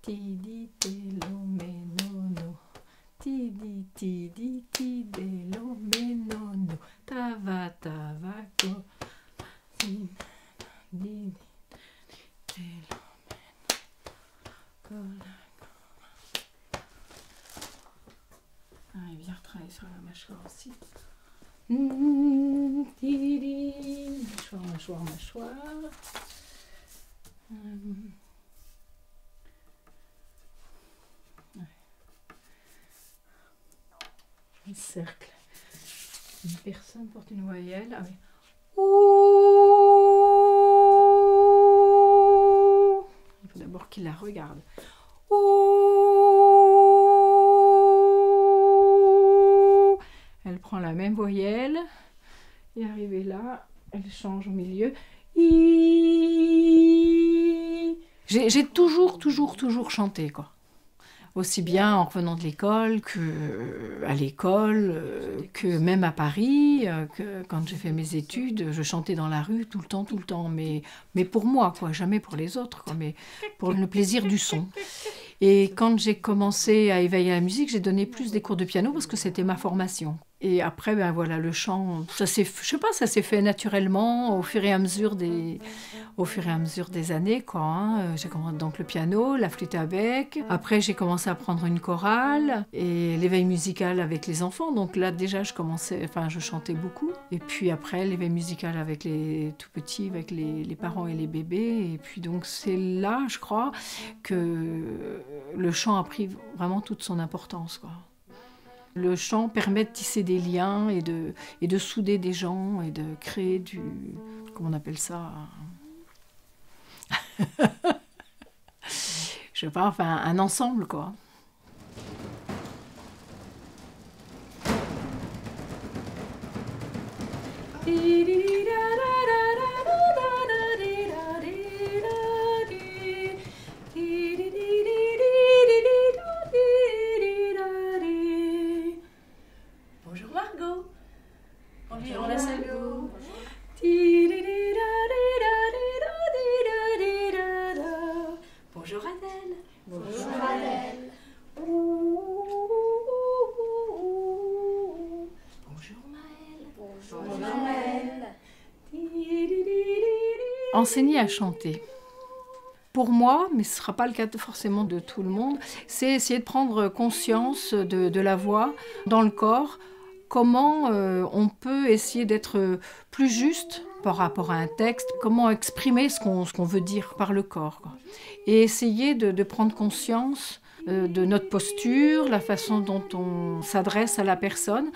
ti di te lo me no no. Ti di de lo me no no. Tava go. Di te lo me no. Ah, il vient retravailler sur la mâchoire aussi. Mâchoire. Un cercle. Une personne porte une voyelle. Ah oui. Ouh. Il faut d'abord qu'il la regarde. Ouh. Elle prend la même voyelle. Et arrivée là, elle change au milieu. J'ai toujours chanté, quoi. Aussi bien en revenant de l'école qu'à l'école, que même à Paris, que quand j'ai fait mes études, je chantais dans la rue tout le temps, mais pour moi, quoi, jamais pour les autres, quoi, mais pour le plaisir du son. Et quand j'ai commencé à éveiller la musique, j'ai donné plus des cours de piano parce que c'était ma formation. Et après, ben voilà, le chant, ça s'est fait naturellement au fur et à mesure des années, quoi. Hein. J'ai commencé donc le piano, la flûte à bec. Après, j'ai commencé à prendre une chorale et l'éveil musical avec les enfants. Donc là, déjà, je chantais beaucoup. Et puis après, l'éveil musical avec les tout petits, avec les parents et les bébés. Et puis donc, c'est là, je crois, que le chant a pris vraiment toute son importance, quoi. Le chant permet de tisser des liens et de souder des gens et de créer du... Comment on appelle ça? Je sais pas, enfin, un ensemble, quoi. Bonjour Margot. Bonjour Margot. Bonjour Adèle. Bonjour Adèle. Bonjour Maëlle. Bonjour Maëlle. Enseigner à chanter. Pour moi, mais ce ne sera pas le cas forcément de tout le monde, c'est essayer de prendre conscience de la voix dans le corps, comment on peut essayer d'être plus juste par rapport à un texte, comment exprimer ce qu'on veut dire par le corps, quoi. Et essayer de prendre conscience de notre posture, la façon dont on s'adresse à la personne,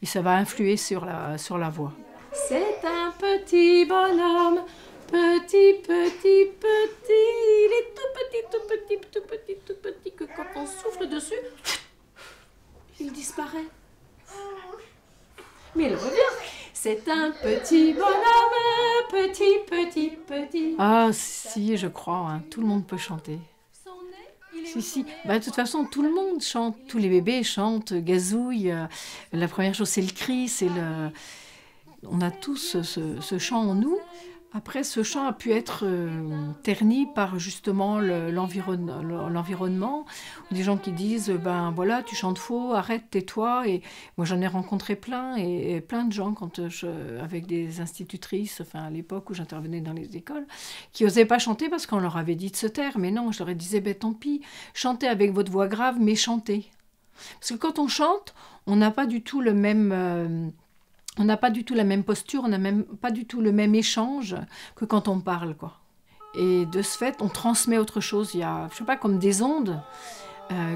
et ça va influer sur la voix. C'est un petit bonhomme, petit, il est tout petit, que quand on souffle dessus, il disparaît. Mais il revient. C'est un petit bonhomme, petit. Ah si, je crois, hein, tout le monde peut chanter. Si. Bah, de toute façon, tout le monde chante, tous les bébés chantent, gazouillent. La première chose, c'est le cri, on a tous ce chant en nous. Après, ce chant a pu être terni par justement l'environnement. Des gens qui disent, ben voilà, tu chantes faux, arrête, tais-toi. Et moi, j'en ai rencontré plein, et plein de gens avec des institutrices, enfin à l'époque où j'intervenais dans les écoles, qui n'osaient pas chanter parce qu'on leur avait dit de se taire. Mais non, je leur disais, ben tant pis, chantez avec votre voix grave, mais chantez. Parce que quand on chante, on n'a pas du tout le même... on n'a pas du tout la même posture, on n'a même pas du tout le même échange que quand on parle, quoi. Et de ce fait, on transmet autre chose. Il y a, je sais pas, comme des ondes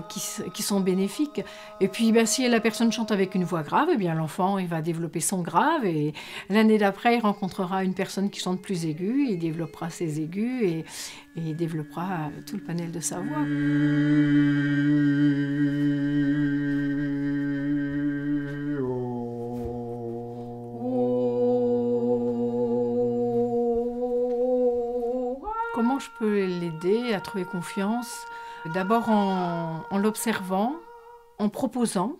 qui sont bénéfiques. Et puis, ben, si la personne chante avec une voix grave, eh bien, l'enfant, il va développer son grave. Et l'année d'après, il rencontrera une personne qui chante plus aiguë. Il développera ses aigus et il développera tout le panel de sa voix. Comment je peux l'aider à trouver confiance? D'abord en l'observant, en proposant.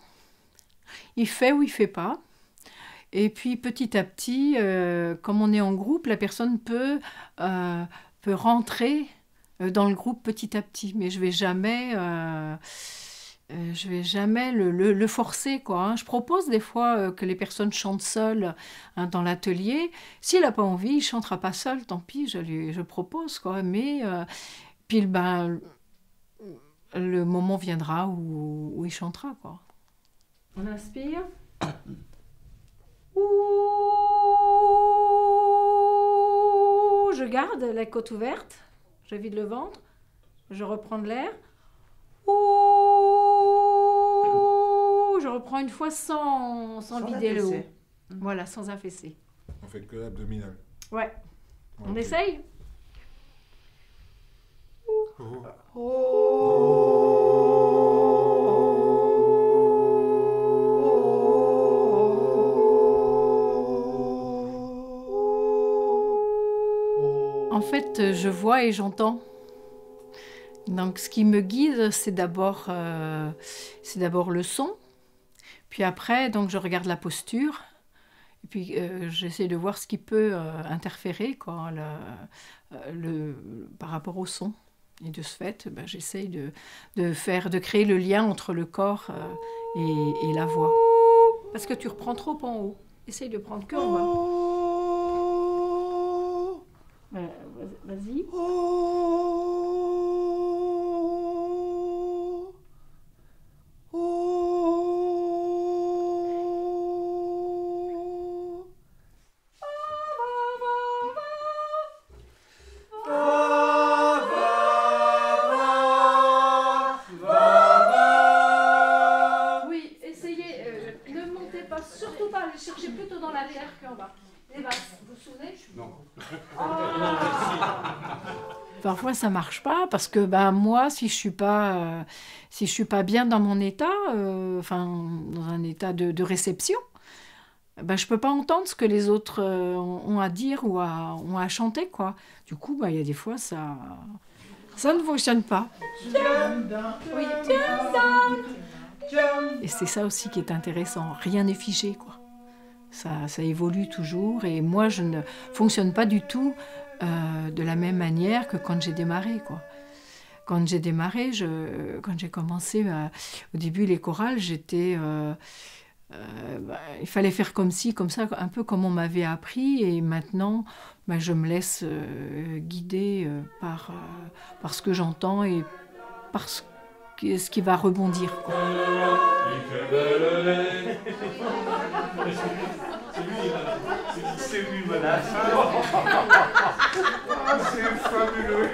Il fait ou il ne fait pas. Et puis petit à petit, comme on est en groupe, la personne peut rentrer dans le groupe petit à petit. Mais je vais jamais le forcer, quoi. Hein. Je propose des fois que les personnes chantent seules hein, dans l'atelier. S'il n'a pas envie, il ne chantera pas seul, tant pis, je propose, quoi. Mais puis, ben, le moment viendra où il chantera, quoi. On inspire. Ouh, je garde la côte ouverte, je vide le ventre, je reprends de l'air. Ouh, je reprends une fois sans vider le haut. Voilà, sans affaisser. On fait que l'abdominal. Ouais. Ouais, On ok. essaye? En fait, je vois et j'entends. Donc, ce qui me guide, c'est d'abord le son. Puis après, donc, je regarde la posture. Et puis, j'essaie de voir ce qui peut interférer quoi, par rapport au son. Et de ce fait, ben, j'essaie de créer le lien entre le corps et la voix. Parce que tu reprends trop en haut. Essaye de prendre que en bas. Vas-y. Oui, essayez. Ne montez pas, surtout pas. Allez chercher plutôt dans la terre qu'en bas. Les basses, vous vous souvenez? Non. Parfois ça marche pas parce que ben moi si je suis pas bien dans mon état, enfin dans un état de réception, ben je peux pas entendre ce que les autres ont à dire ou ont à chanter quoi. Du coup ben il y a des fois ça ne fonctionne pas. Oui. Et c'est ça aussi qui est intéressant. Rien n'est figé quoi. Ça évolue toujours et moi je ne fonctionne pas du tout de la même manière que quand j'ai démarré quoi. Quand j'ai démarré, quand j'ai commencé au début les chorales, il fallait faire comme ci, comme ça, un peu comme on m'avait appris et maintenant je me laisse guider par ce que j'entends et par ce qui va rebondir quoi. C'est lui, madame. Ah, c'est fabuleux.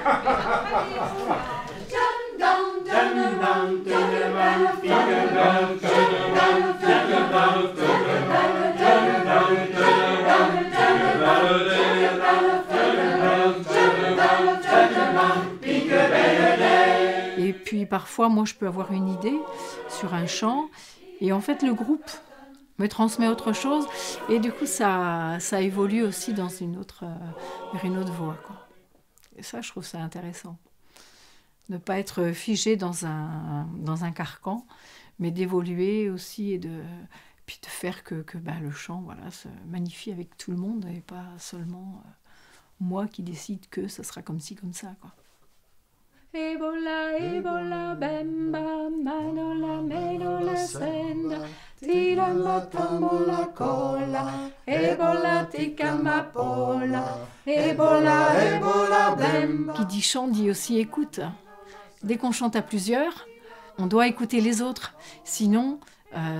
Et puis parfois, moi, je peux avoir une idée sur un chant et en fait, le groupe me transmet autre chose et du coup, ça évolue aussi dans vers une autre voie, quoi. Et ça, je trouve ça intéressant. Ne pas être figé dans un carcan, mais d'évoluer aussi et puis de faire que le chant se magnifie avec tout le monde et pas seulement moi qui décide que ça sera comme ci, comme ça, quoi. Ebola, ebola, bemba, manola, menola, senda, tira matamola, cola, ebola, tikamapola, ebola, ebola, bemba. Qui dit chant dit aussi écoute. Dès qu'on chante à plusieurs, on doit écouter les autres. Sinon,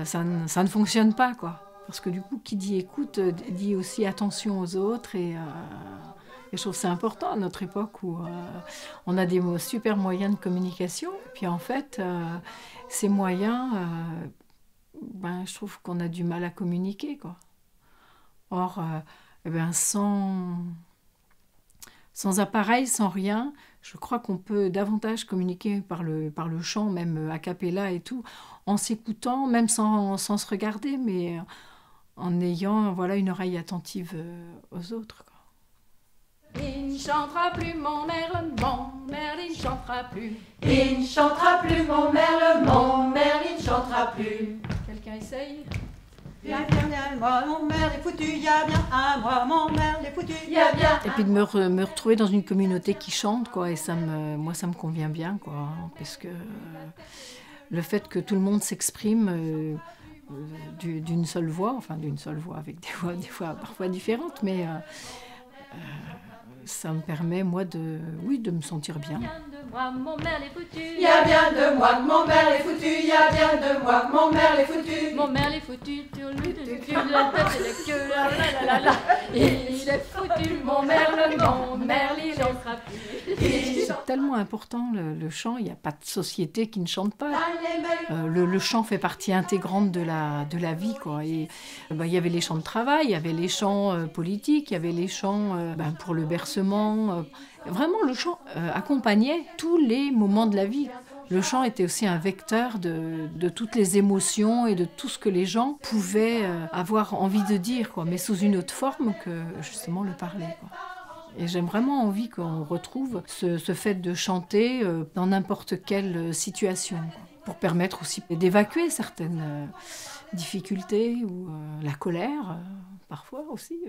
ça ne fonctionne pas, quoi. Parce que du coup, qui dit écoute, dit aussi attention aux autres et je trouve que c'est important à notre époque où on a des super moyens de communication. Et puis en fait, ces moyens, je trouve qu'on a du mal à communiquer, quoi. Or, sans appareil, sans rien, je crois qu'on peut davantage communiquer par le chant, même a cappella et tout, en s'écoutant, même sans se regarder, mais en ayant une oreille attentive aux autres, quoi. Il ne chantera plus mon merle, il ne chantera plus. Il ne chantera plus mon merle, il ne chantera plus. Quelqu'un essaye? Viens, viens, viens, moi, mon merle est foutu, y a bien un mois, mon merle est foutu, y a bien. Et puis de me retrouver dans une communauté qui chante, quoi, et moi ça me convient bien, quoi, hein, parce que le fait que tout le monde s'exprime d'une seule voix, avec des voix parfois différentes, mais ça me permet, moi, de me sentir bien. Mon merle est foutu. Y a bien de moi que mon merle est foutu, y a bien de moi que mon merle est foutu. Mon merle est foutu, tu le cul, la tête et le queue, la la la la. Il est foutu, mon merle, il chantera plus. C'est tellement important le chant, il n'y a pas de société qui ne chante pas. Le chant fait partie intégrante de la vie, quoi. Et il y avait les chants de travail, il y avait les chants politiques, il y avait les chants pour le bercement. Vraiment, le chant accompagnait tous les moments de la vie. Le chant était aussi un vecteur de toutes les émotions et de tout ce que les gens pouvaient avoir envie de dire, quoi, mais sous une autre forme que justement le parler, quoi. Et j'ai vraiment envie qu'on retrouve ce fait de chanter dans n'importe quelle situation, quoi, pour permettre aussi d'évacuer certaines difficultés ou la colère, parfois aussi.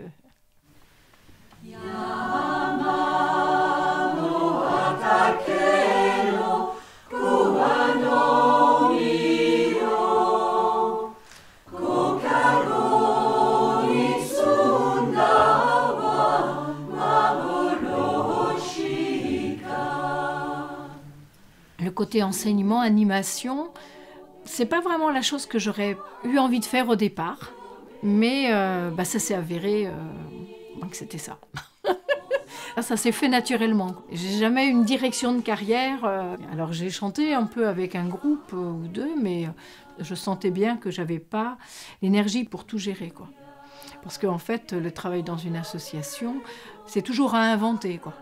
Le côté enseignement, animation, c'est pas vraiment la chose que j'aurais eu envie de faire au départ, mais ça s'est avéré que c'était ça. Ça s'est fait naturellement. J'ai jamais eu une direction de carrière. Alors j'ai chanté un peu avec un groupe ou deux, mais je sentais bien que j'avais pas l'énergie pour tout gérer, quoi. Parce qu'en fait, le travail dans une association, c'est toujours à inventer, quoi.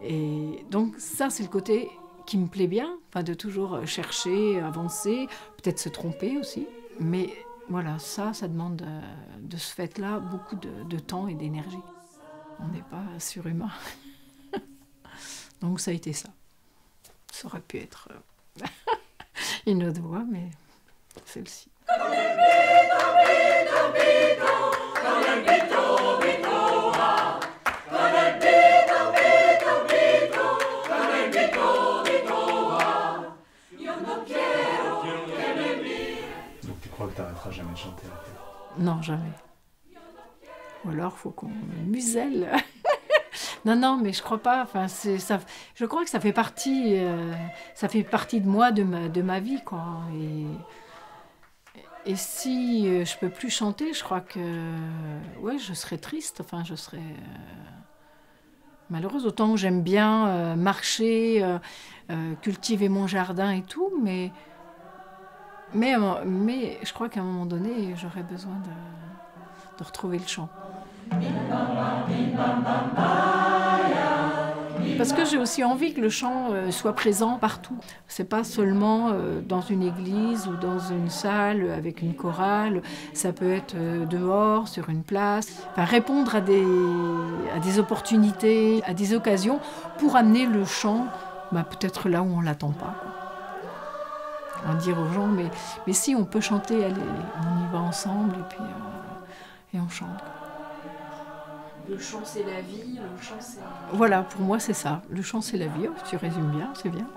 Et donc ça, c'est le côté qui me plaît bien, de toujours chercher, avancer, peut-être se tromper aussi. Mais voilà, ça demande de ce fait-là beaucoup de temps et d'énergie. On n'est pas surhumain. Donc ça a été ça. Ça aurait pu être une autre voix, mais celle-ci. Donc tu crois que tu n'arrêteras jamais de chanter en fait? Non, jamais. Ou alors, il faut qu'on me muselle. Non, mais je crois pas. Je crois que ça fait partie de moi, de ma vie, quoi. Et si je peux plus chanter, je crois que je serais triste. Je serais malheureuse. Autant que j'aime bien marcher, cultiver mon jardin et tout, mais je crois qu'à un moment donné, j'aurais besoin de retrouver le chant. Parce que j'ai aussi envie que le chant soit présent partout. C'est pas seulement dans une église ou dans une salle avec une chorale. Ça peut être dehors, sur une place. Répondre à des opportunités, à des occasions pour amener le chant peut-être là où on l'attend pas, quoi. On va dire aux gens, mais si on peut chanter, allez, on y va ensemble et puis et on chante. Le chant, c'est la vie, le chant, c'est... Voilà, pour moi, c'est ça. Le chant, c'est la vie. Oh, tu résumes bien, c'est bien.